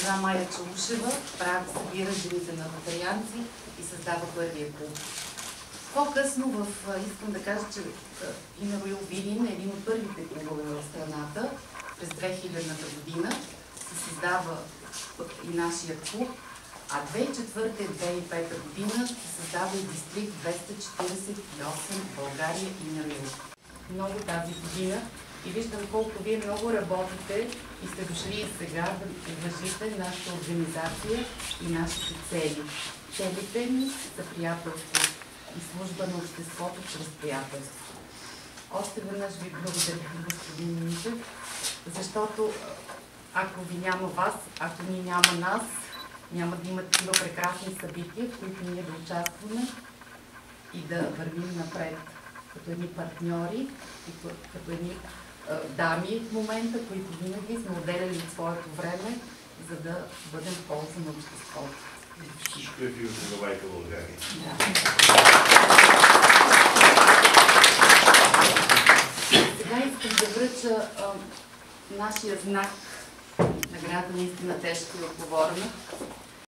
госпожа Майя Чаушева събира жените на нотарианци и създава първия клуб. По-късно искам да кажа, че Inner Wheel Видин е един от първите клубове в страната. През 2000-та година се създава и нашия клуб, а 2004 и 2005 година се създава и дистрикт 248 България Inner Wheel. Много тази година и виждам колко вие много работите и сте дошли и сега да уважите нашата организация и нашите цели. Целите ни са приятелство и служба на обществото чрез приятелство. Още веднъж ви благодаря, господин Минчев, защото ако ви няма вас, ако ни няма нас, няма да има такива прекрасни събития, в които ние да участваме и да вървим напред като едни партньори и като едни дами в момента, които винаги сме отделяли от своето време, за да бъдем в полза на обществото. Всичко е бил за майка България. Сега искам да връча нашия знак, награда наистина тежка и отговорна,